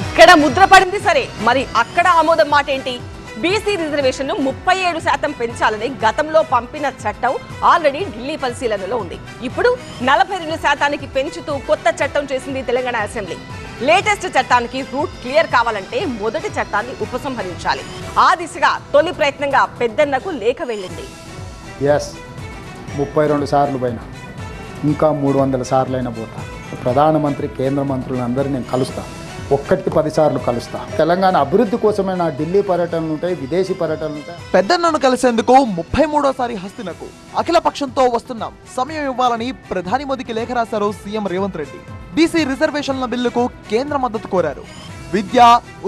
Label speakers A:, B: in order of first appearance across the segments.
A: ఇక్కడ ముద్ర పడింది సరే, మరి అక్కడ ఆమోదం మాట ఏంటి? బీసీ రిజర్వేషన్ను 37% పెంచాలని గతంలో పంపిన చట్టం ఆల్రెడీ ఢిల్లీ పరిశీలనలో ఉంది. ఇప్పుడు 42% పెంచుతూ కొత్త చట్టం చేసింది తెలంగాణ అసెంబ్లీ. లేటెస్ట్ చట్టానికి రూట్ క్లియర్ కావాలంటే మొదటి చట్టాన్ని ఉపసంహరించాలి. ఆ దిశగా తొలి ప్రయత్నంగా పెద్దన్నకు లేఖ వెళ్ళింది.
B: 32 సార్లు పైన ఇంకా 300 సార్లు అయినా పోతా. ప్రధానమంత్రి కేంద్ర మంత్రులను అందరినీ నేను కలుస్తా, 10 సార్లు కలుస్తా. తెలంగాణ అభివృద్ధి కోసమే నా ఢిల్లీ పర్యటనలు ఉంటాయి, విదేశీ పర్యటనలు ఉంటాయి.
C: పెద్దన్నను కలిసేందుకు 33వ హస్తినకు అఖిల పక్షంతో వస్తున్నాం, సమయం ఇవ్వాలని ప్రధాని మోదీకి లేఖ రాశారు సీఎం రేవంత్ రెడ్డి. బీసీ రిజర్వేషన్ల బిల్లుకు కేంద్ర మద్దతు కోరారు. విద్య,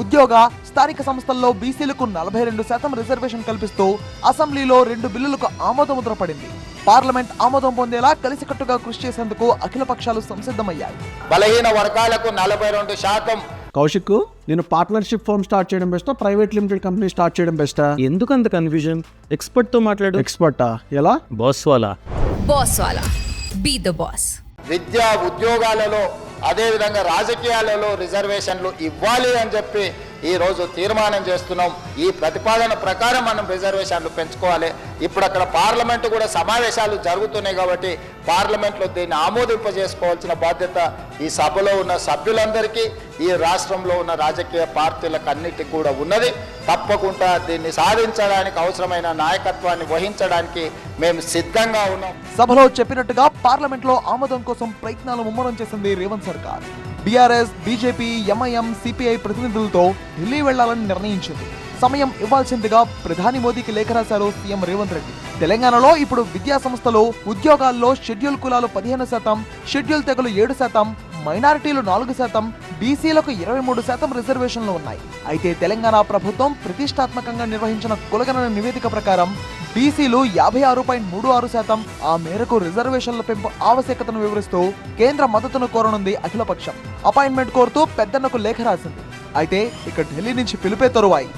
C: ఉద్యోగ, స్థానిక సంస్థల్లో బీసీలకు 42% రిజర్వేషన్ కల్పిస్తూ అసెంబ్లీలో 2 బిల్లులకు ఆమోదముద్ర పడింది. పార్లమెంట్ ఆమోదం పొందేలా కలిసికట్టుగా కృషి చేసేందుకు అఖిల పక్షాలు సంసిద్ధమయ్యాయి.
B: బలహీన వర్గాలకు 42%.
D: కౌశిక్, నేను పార్ట్నర్షిప్ ఫర్మ్ స్టార్ట్ చేయడం బెస్టా, ప్రైవేట్ లిమిటెడ్ కంపెనీ స్టార్ట్ చేయడం బెస్టా?
E: ఎందుకు అంత కన్ఫ్యూజన్? ఎక్స్పర్ట్ తో మాట్లాడు.
D: ఎక్స్పర్టా? ఎలా?
E: బాస్ వాలా.
F: Be the boss.
B: విద్య, ఉద్యోగాలలో అదేవిధంగా రాజకీయాలలో రిజర్వేషన్లు ఇవ్వాలి అని చెప్పి ఈరోజు తీర్మానం చేస్తున్నాం. ఈ ప్రతిపాదన ప్రకారం మనం రిజర్వేషన్లు పెంచుకోవాలి. ఇప్పుడు అక్కడ పార్లమెంటు కూడా సమావేశాలు జరుగుతున్నాయి కాబట్టి పార్లమెంట్లో దీన్ని ఆమోదింపజేసుకోవాల్సిన బాధ్యత ఈ సభలో ఉన్న సభ్యులందరికీ, ఈ రాష్ట్రంలో ఉన్న రాజకీయ పార్టీలకు అన్నిటికీ కూడా ఉన్నది. తప్పకుండా దీన్ని సాధించడానికి అవసరమైన నాయకత్వాన్ని వహించడానికి మేము సిద్ధంగా ఉన్నాం.
C: సభలో చెప్పినట్టుగా పార్లమెంట్ లో ఆమోదం కోసం ప్రయత్నాలు ముమ్మరం చేసింది రేవంత్ సర్కార్. బీఆర్ఎస్, బీజేపీ, ఎంఐఎం, సిపిఐ ప్రతినిధులతో ఢిల్లీ వెళ్లాలని నిర్ణయించింది. సమయం ఇవ్వాల్సిందిగా ప్రధాని మోదీకి లేఖ రాశారు సీఎం రేవంత్ రెడ్డి. తెలంగాణలో ఇప్పుడు విద్యా సంస్థలు, ఉద్యోగాల్లో షెడ్యూల్ కులాలు 15%, షెడ్యూల్ తెగలు 7%, మైనారిటీలు 4%, బీసీలకు 23% రిజర్వేషన్లు ఉన్నాయి. అయితే తెలంగాణ ప్రభుత్వం ప్రతిష్టాత్మకంగా నిర్వహించిన కులగణన నివేదిక ప్రకారం బీసీలు 56.36%. ఆ మేరకు రిజర్వేషన్ల పెంపు ఆవశ్యకతను వివరిస్తూ కేంద్ర మద్దతును కోరనుంది అఖిలపక్షం. అపాయింట్మెంట్ కోరుతూ పెద్దన్నకు లేఖ రాసింది. అయితే ఇక ఢిల్లీ నుంచి పిలిపే తరువాయి